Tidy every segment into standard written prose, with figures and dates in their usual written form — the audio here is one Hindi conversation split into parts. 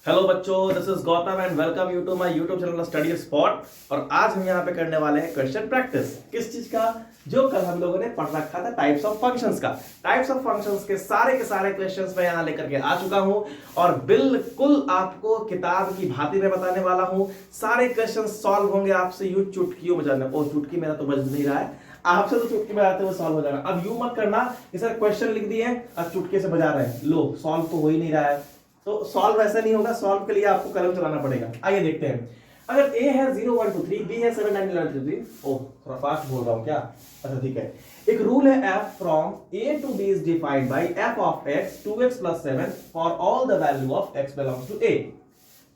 हेलो बच्चों, this is Gautam and welcome you to my YouTube channel study spot. और आज हम यहाँ पे करने वाले हैं क्वेश्चन प्रैक्टिस। किस चीज का? जो कल हम लोगों ने पढ़ रखा था टाइप्स ऑफ फंक्शंस का। टाइप्स ऑफ फंक्शंस के सारे क्वेश्चंस मैं यहाँ लेकर के आ चुका हूँ और बिल्कुल आपको किताब की भांति में बताने वाला हूँ। सारे क्वेश्चन सॉल्व होंगे आपसे यूं चुटकियों बजाने। ओ चुटकी मेरा तो बज नहीं रहा है, आपसे तो चुटकी बजाते हुए सॉल्व हो जाएगा। अब यूं मत करना कि सर क्वेश्चन लिख दिए अब चुटके से बजा रहे हैं, लो सॉल्व तो हो ही नहीं रहा है। तो सॉल्व ऐसा नहीं होगा, सॉल्व के लिए आपको कलम चलाना पड़ेगा। आइए देखते हैं। अगर a है 0 1 2 3, b है 7 9 11 12 13। ओह थोड़ा फास्ट बोल रहा हूं क्या? अच्छा ठीक है। एक रूल है f from a to b is defined by f of x 2x plus 7 for all the value of x belongs to a.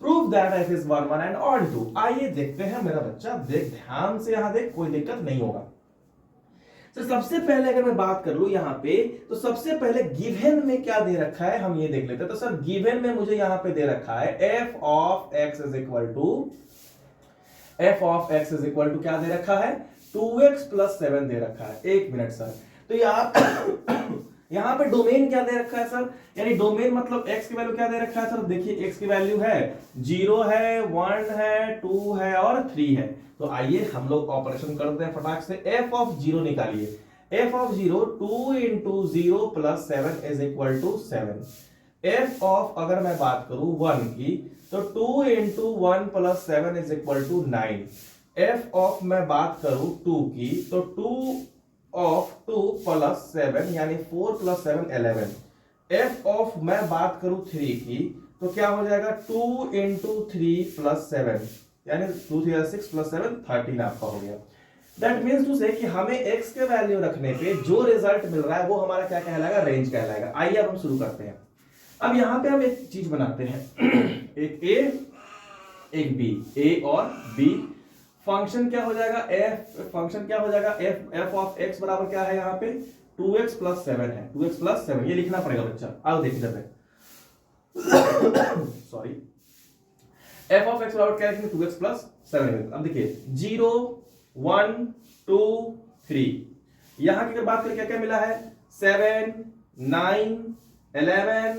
Prove that f is 1 1 and odd 2। आइए देखते हैं मेरा बच्चा, देख ध्यान से, यहां देख, कोई दिक्कत नहीं होगा। तो सबसे पहले अगर मैं बात कर लूं यहां पे, तो सबसे पहले गिवन में क्या दे रखा है हम ये देख लेते हैं। तो सर गिवन में मुझे यहां पे दे रखा है f of x is equal to क्या दे रखा है? 2x plus 7 दे रखा है। एक मिनट सर, तो यहां पे डोमेन क्या दे रखा है सर? यानी डोमेन मतलब x की वैल्यू क्या दे रखा है सर? देखिए x की वैल्यू है 0 है, 1 है, 2 है और 3 है। तो आइए हम लोग ऑपरेशन करते हैं फटाक से। f of 0 निकालिए। f of 0 2 into 0 plus 7 is equal to 7। f of अगर मैं बात करूं 1 की, तो 2 into 1 plus 7 is equal to 9। f of मैं बात करूं 2 की, तो 2 of 2 plus 7 यानी 4 plus 7 11। f of मैं बात करूं 3 की, तो क्या हो जाएगा? 2 into 3 plus 7 यानी 2 3 6 plus 7 13 आपका हो गया। दैट मीन्स टू से कि हमें x के वैल्यू रखने पे जो रिजल्ट मिल रहा है वो हमारा क्या कहलाएगा? रेंज कहलाएगा। आइए अब हम शुरू करते हैं। अब यहां पे हम एक चीज बनाते हैं एक a एक b, a और b। फंक्शन क्या हो जाएगा? फंक्शन क्या हो जाएगा? f ऑफ x बराबर क्या है? यहाँ पे 2x plus 7 है। 2x plus 7 ये लिखना पड़ेगा बच्चा। आओ देखिए जब सॉरी, f ऑफ x बराबर क्या है? 2x plus 7। अब देखिए 0 1 2 3, यहां की अगर बात करें क्या क्या मिला है? 7 9 11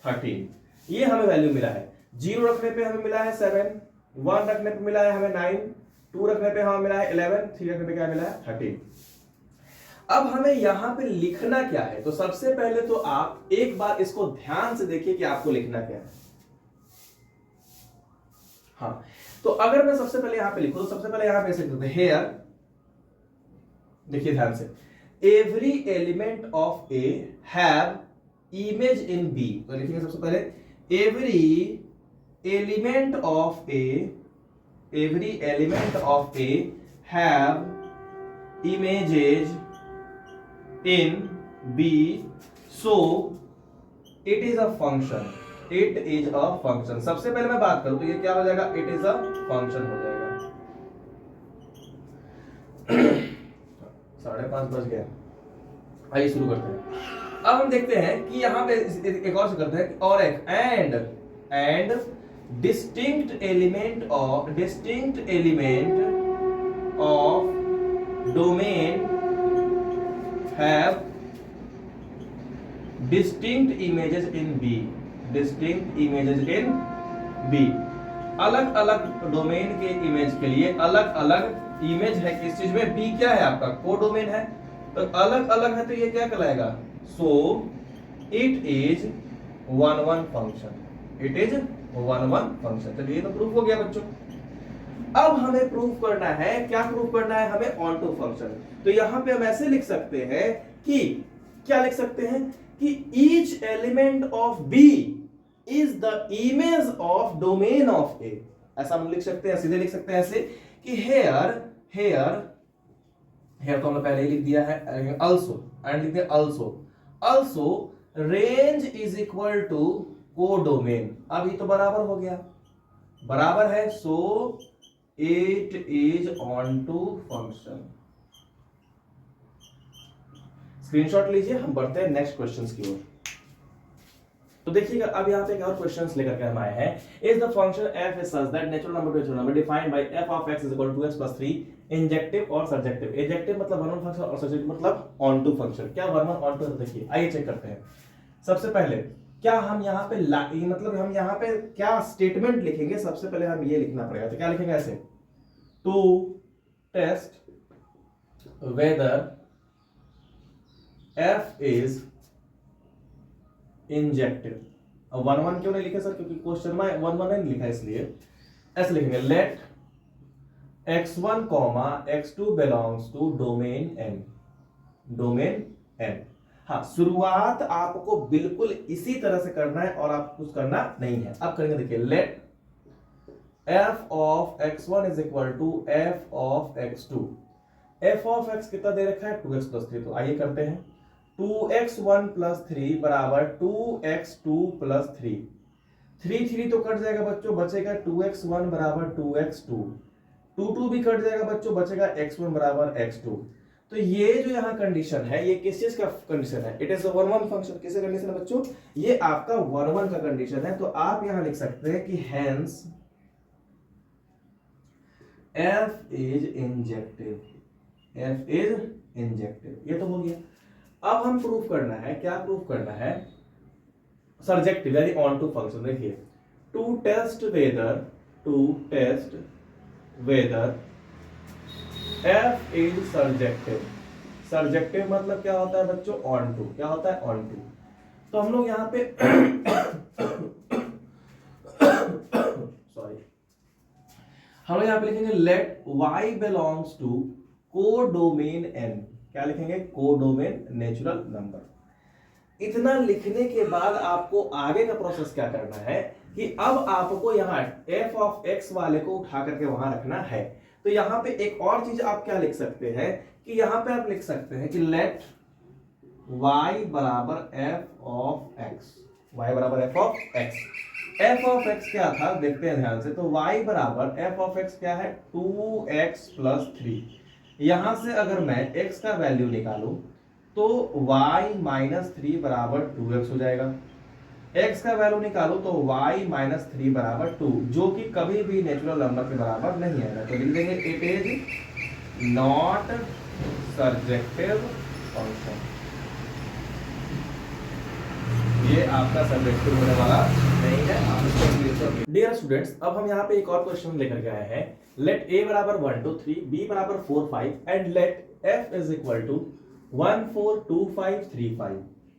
13, ये हमें वैल्यू मिला है। 0 रखने पे हमें मिला है 7, 1 रखने पे मिला है हमें 9, 2 रखने पे हमें मिला है 11, 3 रखने पे क्या मिला है? 13। अब हमें यहां पे लिखना क्या है? तो सबसे पहले तो आप एक बार इसको ध्यान से देखिए कि आपको लिखना क्या है। हाँ, तो अगर मैं सबसे पहले यहां पे लिखूं, तो सबसे पहले यहां पे ऐसे लिखते हैं हेयर, देखिए ध्यान से, every element of A have image in B. तो लिखेंगे सबसे पहले every element of A have images in B, so it is a function. It is a function. सबसे पहले मैं बात करूं तो ये क्या हो जाएगा? इट इज अ फंक्शन हो जाएगा। 5:30 बज गया। आइए शुरू करते हैं। अब हम देखते हैं कि यहां पे एक और से करते हैं और एक and distinct element of domain have distinct images in B. अलग अलग डोमेन के इमेज के लिए अलग अलग इमेज है। किस चीज में? बी क्या है आपका? कोडोमेन है। तो अलग अलग है तो ये क्या कहलाएगा? सो it is 1 1 function. It is 1 1 function. चलिए ये तो प्रूफ हो गया बच्चों। अब हमें प्रूफ करना है, क्या प्रूफ करना है हमें? Onto function. तो यहां पे हम ऐसे लिख सकते हैं कि क्या लिख सकते हैं कि each element of B is the image of domain of A. ऐसा हम लिख सकते हैं, सीधे लिख सकते हैं ऐसे कि हेयर तो हमने पहले ही लिख दिया है, also एंड लिख दिया also range is equal to codomain. अब ये तो बराबर हो गया, बराबर है, so it is onto function. Screenshot लीजिए, हम बढ़ते हैं नेक्स्ट क्वेश्चंस की ओर। तो देखिएगा अब यहाँ पे एक और क्वेश्चंस लेकर के हम आए हैं। Is the function f is such that natural number to natural number defined by f of x is equal to 2x plus 3 injective और सब्जेक्टिव। इंजेक्टिव मतलब वन वन फंक्शन और सब्जेक्टिव मतलब ऑन टू फंक्शन। क्या वन वन ऑन टू? देखिए आइए चेक करते हैं। सबसे पहले क्या हम यहाँ पे मतलब हम यहाँ पे क्या स्टेटमेंट लिखेंगे, सबसे पहले हम ये लिखना पड़ेगा। तो क्या लिखेंगे ऐसे, to test whether f is injective. अब 1 1 क्यों नहीं लिखे सर, क्योंकि क्वेश्चन में 1 1 नहीं लिखा, इसलिए ऐसे लिखेंगे, let x1 x2 belongs to domain n, domain n। हाँ, शुरुआत आपको बिल्कुल इसी तरह से करना है और आपको कुछ करना नहीं है। अब करेंगे, देखिए, let f of x1 is equal to f of x2। f of x कितना दे रखा है, 2x प्लस 3। तो आइए करते हैं, 2x1 प्लस 3 बराबर 2x2 प्लस 3। 3 3 तो कट जाएगा बच्चों, बचेगा 2x1 बराबर 2x2। 2 2 भी कट जाएगा बच्चों, बचेगा x1 बराबर x2। तो ये जो यहाँ कंडीशन है, ये किस चीज का कंडीशन है, इट इज अ 1 1 फंक्शन। किसका कंडीशन है बच्चों, ये आपका 1 1 का कंडीशन है। तो आप यहां लिख सकते हैं कि hence f is injective, f is injective. ये तो हो गया। अब हम प्रूफ करना है, क्या प्रूफ करना है, सर्जेक्टिव यानी ऑन टू फंक्शन। देखिए, to test whether f is surjective. Surjective मतलब क्या होता है बच्चों, ऑन टू। क्या होता है, ऑन टू। तो हम लोग यहाँ पे सॉरी, हम लोग यहाँ पे लिखेंगे let y belongs to codomain n। क्या लिखेंगे, कोडोमेन नेचुरल नंबर। इतना लिखने के बाद आपको आगे का प्रोसेस क्या करना है कि अब आपको यहाँ f ऑफ x वाले को उठा करके वहां रखना है। तो यहाँ पे एक और चीज आप क्या लिख सकते हैं कि यहाँ पे आप लिख सकते हैं कि लेट y बराबर f ऑफ x, y बराबर f of x। f of x क्या था, देखते हैं ध्यान से। तो y बराबर f ऑफ x क्या है, 2x प्लस 3। यहां से अगर मैं x का वैल्यू निकालूं तो y माइनस 3 बराबर 2x हो जाएगा। x का वैल्यू निकालो तो y माइनस 3 बराबर 2, जो कि कभी भी नेचुरल नंबर के बराबर नहीं आएगा। तो लिख देंगे it is not surjective function. ये आपका सर्जेक्टिव होने वाला नहीं है, आप इसको क्लियर कर। डियर स्टूडेंट्स, अब हम यहाँ पे एक और क्वेश्चन लेकर के आए हैं। लेट a बराबर 1 2 3, b बराबर 4 5 and let f is equal to 1 4 2 5 3 5,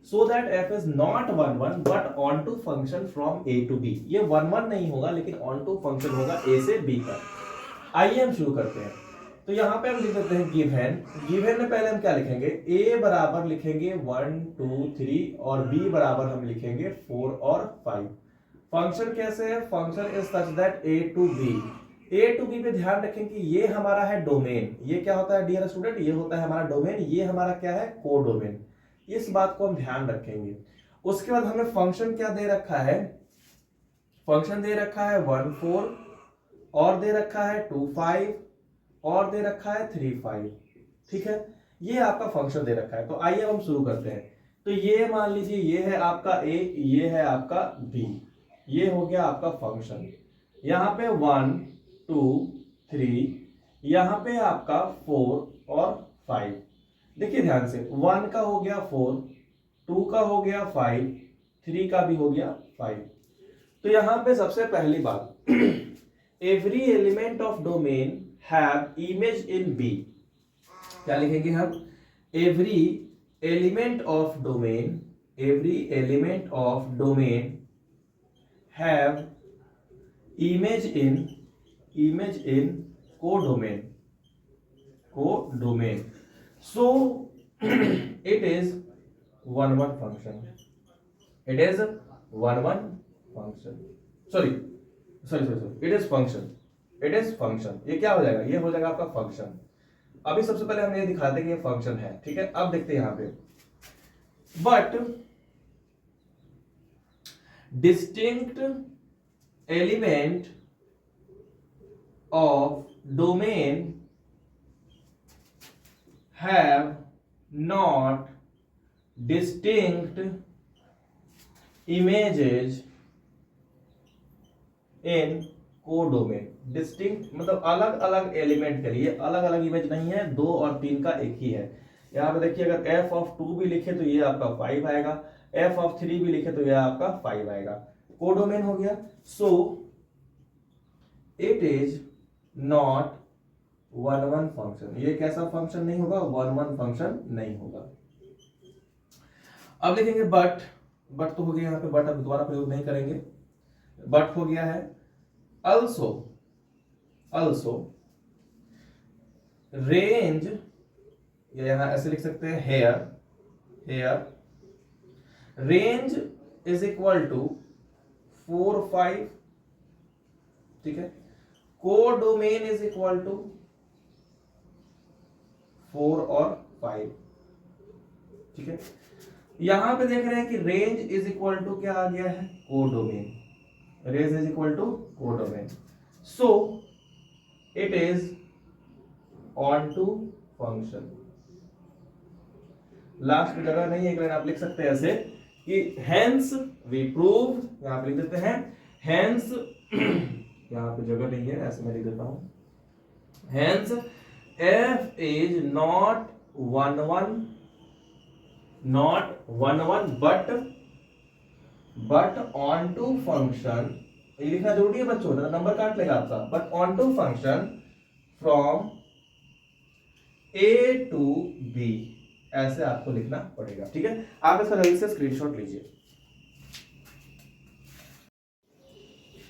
so that f is not 1 1 but onto function from a to b। ये 1 1 नहीं होगा, लेकिन onto function होगा a से b तक। आइए हम शुरू करते हैं। तो यहाँ पे हम लिख देते हैं गिवन में पहले हम क्या लिखेंगे, a बराबर लिखेंगे 1 2 3 और b बराबर हम लिखेंगे 4 और 5। फंक्शन कैसे है, function is such that a to b पे ध्यान रखें कि ये हमारा है डोमेन। ये क्या होता है डियर स्टूडेंट, ये होता है हमारा डोमेन, ये हमारा क्या है, कोडोमेन। इस बात को हम ध्यान रखेंगे। उसके बाद हमें फंक्शन क्या दे रखा है, फंक्शन दे रखा है 1 4 और दे रखा है 2 5 और दे रखा है 3 5। ठीक है, ये आपका फंक्शन दे रखा है। तो आइए हम शुरू करते हैं। तो ये मान लीजिए ये है आपका a, ये है आपका b, ये हो गया आपका फंक्शन। यहाँ पे 1 2 3, यहाँ पे आपका 4 और 5। देखिए ध्यान से, 1 का हो गया 4, 2 का हो गया 5, 3 का भी हो गया 5। तो यहां पे सबसे पहली बात, every element of domain have image in B. क्या लिखेंगे हम, every element of domain, every element of domain have image in codomain, codomain. So it is 1 1 function. It is 1 1 function. Sorry. It is function. It is function. ये क्या हो जाएगा, ये हो जाएगा आपका फंक्शन। अभी सबसे पहले हम ये दिखाते हैं कि ये फंक्शन है। ठीक है, अब देखते हैं यहां पे, but distinct element of domain have not distinct images in codomain। Distinct मतलब अलग अलग एलिमेंट के लिए अलग अलग इमेज नहीं है, 2 और 3 का एक ही है। यहाँ पे देखिए, अगर f ऑफ 2 भी लिखे तो ये आपका 5 आएगा, एफ ऑफ 3 भी लिखे तो यह आपका 5 आएगा। कोडोमेन हो गया। सो इट इज नॉट 1-1 फंक्शन। ये कैसा फंक्शन नहीं होगा? 1-1 फंक्शन नहीं होगा। अब लिखेंगे बट तो हो गया यहाँ पे, बट अब दोबारा प्रयोग नहीं करेंगे। बट हो गया है also रेंज, या यहां ऐसे लिख सकते हैं here range is equal to 4-5, ठीक है। कोडोमेन इज इक्वल टू 4 और 5, ठीक है। यहां पे देख रहे हैं कि रेंज इज इक्वल टू क्या आ गया है? Codomain. Range is equal to codomain. So it is onto function. Last में जगह नहीं है, एक लाइन आप लिख सकते हैं ऐसे कि हेंस वी प्रूव, यहां पे लिख देते हैं हेंस, यहां पे जगह नहीं है, ऐसे मैं लिख देता हूं hence F is not 1-1 but onto function. ये लिखना जरूरी है बच्चों, नंबर काट लेगा आपका। But onto function from A to B, ऐसे आपको लिखना पड़ेगा, ठीक है। आप इसका जल्दी से स्क्रीनशॉट लीजिए।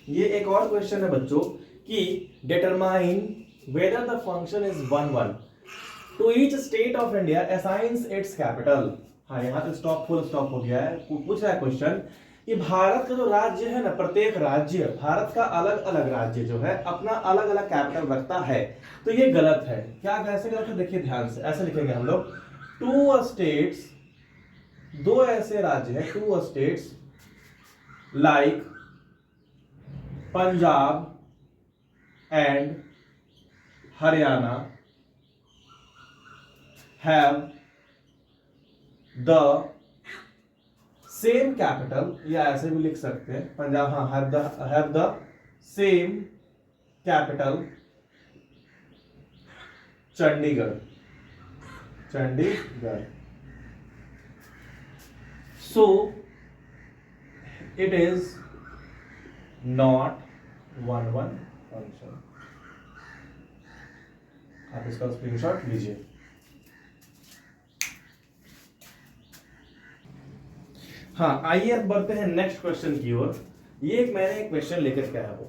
ये एक और क्वेश्चन है बच्चों कि determine whether the function is 1-1 to each state of India assigns its capital. हाँ, यहाँ पे स्टॉप, फुल स्टॉप हो गया है। पूछ रहा है क्वेश्चन कि भारत का जो राज्य है ना, प्रत्येक राज्य, भारत का अलग अलग राज्य जो है अपना अलग अलग कैपिटल रखता है। तो ये गलत है। क्या कैसे गलत है? देखिए ध्यान से, ऐसे लिखेंगे हम लोग, 2 स्टेट्स, 2 ऐसे राज्य हैं, 2 states like Punjab and Haryana have the same capital, या ऐसे भी लिख सकते हैं पंजाब, हाँ, have the same capital Chandigarh. So it is not 1-1 function. आप इसका स्क्रीनशॉट लीजिए। हाँ, आइए अब बढ़ते हैं नेक्स्ट क्वेश्चन की ओर। ये मैंने एक क्वेश्चन लेकर के आया हूं।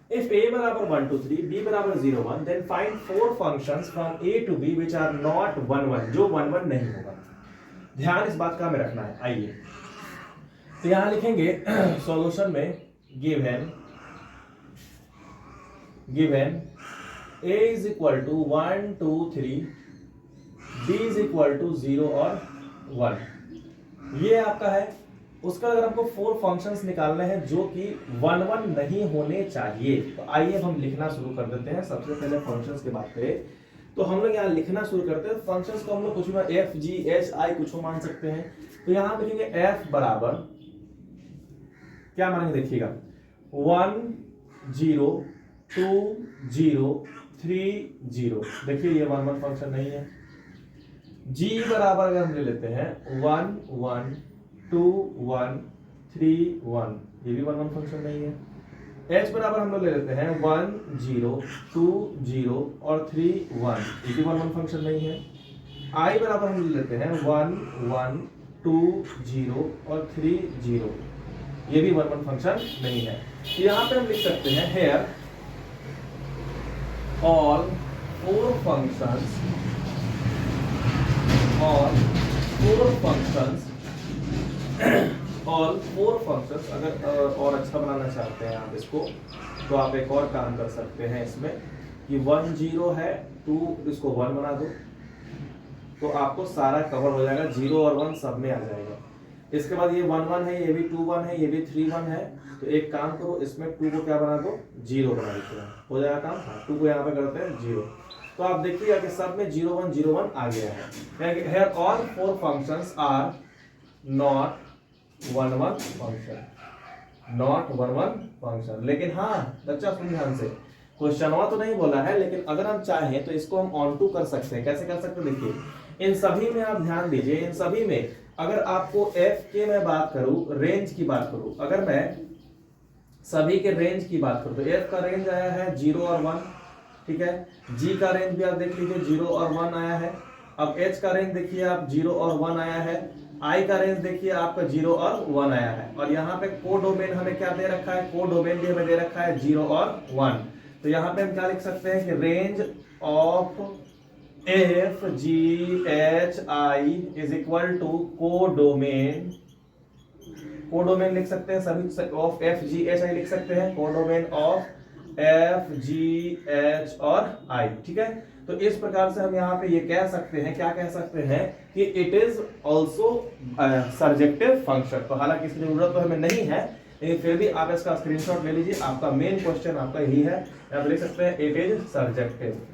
If a बराबर 1 to 3, b बराबर 0 1, then find 4 functions from a to b which are not 1-1, जो 1-1 नहीं होगा। ध्यान इस बात का हमें रखना है। आइए तो यहां लिखेंगे सॉल्यूशन में given a is equal to 1 2 3, b is equal to 0 और 1, ये आपका है। उसका अगर हमको 4 फंक्शंस निकालने हैं जो कि 1-1 नहीं होने चाहिए, तो आइए हम लिखना शुरू कर देते हैं। सबसे पहले फंक्शंस की बात करें तो हम लोग यहाँ लिखना शुरू करते हैं। फंक्शंस को हम लोग कुछ भी एफ जी एच आई कुछ मान सकते हैं। तो यहाँ लिखेंगे एफ बराबर क्या मानेंगे, देखिएगा 1 0 2 0 3 0। देखिए ये 1-1 फंक्शन नहीं है। जी बराबर अगर हम ले लेते हैं 1 1 2 1 3 1, ये भी 1-1 फंक्शन नहीं है। h बराबर हम लोग ले लेते हैं 1 0 2 0 और 3 1, ये भी 1-1 फंक्शन नहीं है। i बराबर हम ले लेते हैं 1 1 2 0 और 3 0, ये भी 1-1 फंक्शन नहीं है। यहाँ पे हम लिख सकते हैं here all 4 functions अगर और अच्छा बनाना चाहते हैं आप इसको, तो आप एक और काम कर सकते हैं इसमें कि 1 0 है 2, इसको 1 बना दो, तो आपको सारा कवर हो जाएगा। 0 और 1 सब में आ जाएगा। इसके बाद ये 1 1 है, ये भी 2 1 है, ये भी 3 1 है। तो एक काम करो, इसमें 2 को क्या बना दो, 0 बना देते हैं, हो जाएगा काम। हाँ, 2 को यहाँ पे करते हैं 0। तो आप देखिएगा कि सब में 0 1 0 1 आ गया है। Here all 4 functions are not 1-1 function, not 1-1 function। लेकिन हाँ बच्चा सुन ध्यान से, क्वेश्चनवा तो नहीं बोला है, लेकिन अगर हम चाहें तो इसको हम ऑन टू कर सकते हैं। कैसे कर सकते हैं, देखिए इन सभी में आप ध्यान दीजिए, इन सभी में अगर आपको एफ के मैं बात करूं, रेंज की बात करूं, अगर मैं सभी के रेंज की बात करूं तो एफ का रेंज आया है 0 और 1, ठीक है। जी का रेंज भी आप देख लीजिए 0 और 1 आया है। अब एच का रेंज देखिए आप 0 और 1 आया है। आई का रेंज देखिए आपका 0 और 1 आया है। और यहाँ पे कोडोमेन हमें क्या दे रखा है, कोडोमेन भी हमें दे रखा है 0 और 1। तो यहाँ पे हम क्या लिख सकते हैं कि range of F G H I is equal to codomain, codomain लिख सकते हैं सभी of F G H I लिख सकते हैं, codomain of F G H और आई, ठीक है। तो इस प्रकार से हम यहाँ पे ये कह सकते हैं, क्या कह सकते हैं कि it is also surjective function. तो हालांकि इसकी जरूरत तो हमें नहीं है, लेकिन फिर भी आप इसका स्क्रीनशॉट ले लीजिए, आपका मेन क्वेश्चन आपका यही है। आप लिख सकते हैं इट इज सर्जेक्टिव।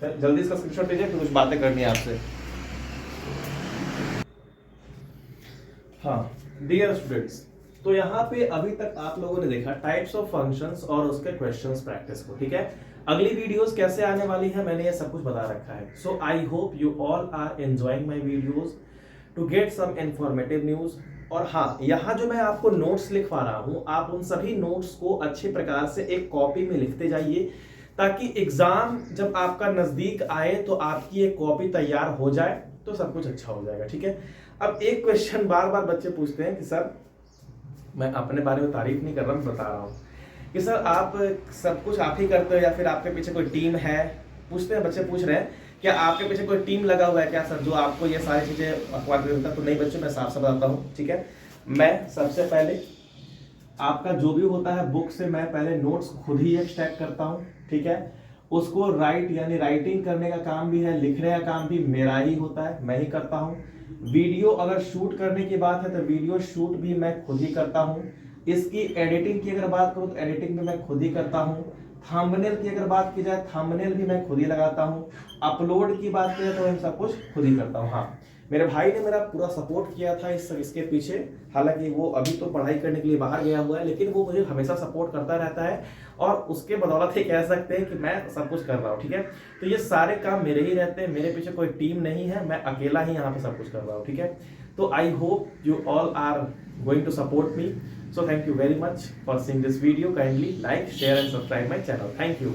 जल्दी इसका स्क्रीनशॉट लीजिए, कुछ बातें करनी है आपसे। हाँ डियर स्टूडेंट्स, तो यहाँ पे अभी तक आप लोगों ने देखा टाइप्स ऑफ फंक्शंस और उसके क्वेश्चंस प्रैक्टिस को, ठीक है। अगली वीडियोस कैसे आने वाली है मैंने ये सब कुछ बता रखा है। So I hope you all are enjoying my videos to get some informative news. और हाँ, यहाँ जो मैं आपको नोट्स लिखवा रहा हूँ, आप उन सभी नोट्स को अच्छे प्रकार से एक कॉपी में लिखते जाइए, ताकि एग्जाम जब आपका नजदीक आए तो आपकी एक कॉपी तैयार हो जाए, तो सब कुछ अच्छा हो जाएगा, ठीक है। अब एक क्वेश्चन बार बार बच्चे पूछते हैं कि सर, मैं अपने बारे में तारीफ नहीं कर रहा, मैं बता रहा हूँ कि सर आप सब कुछ आप ही करते हो या फिर आपके पीछे कोई टीम है। पूछते हैं, बच्चे पूछ रहे हैं क्या आपके पीछे कोई टीम लगा हुआ है क्या सर, जो आपको ये सारी चीजें अखबार में देता। तो नहीं बच्चों, मैं साफ साफ बताता हूँ, ठीक है। मैं सबसे पहले आपका जो भी होता है बुक से मैं पहले नोट्स खुद ही एक्सट्रैक्ट करता हूँ, ठीक है। उसको राइट यानी राइटिंग करने का काम भी है, लिखने का काम भी मेरा ही होता है, मैं ही करता हूँ। वीडियो अगर शूट करने की बात है तो वीडियो शूट भी मैं खुद ही करता हूँ। इसकी एडिटिंग की अगर बात करूँ तो एडिटिंग भी मैं खुद ही करता हूँ। थंबनेल की अगर बात की जाए, थंबनेल भी मैं खुद ही लगाता हूँ। अपलोड की बात की जाए तो मैं सब कुछ खुद ही करता हूँ। हाँ, मेरे भाई ने मेरा पूरा सपोर्ट किया था इसके पीछे, हालांकि वो अभी तो पढ़ाई करने के लिए बाहर गया हुआ है, लेकिन वो मुझे हमेशा सपोर्ट करता रहता है और उसके बदौलत ही कह सकते हैं कि मैं सब कुछ कर रहा हूँ, ठीक है। तो ये सारे काम मेरे ही रहते हैं, मेरे पीछे कोई टीम नहीं है, मैं अकेला ही यहाँ पे सब कुछ कर रहा हूँ, ठीक है। तो I hope you all are going to support me. So thank you very much for seeing this video. Kindly like, share and subscribe my channel. Thank you.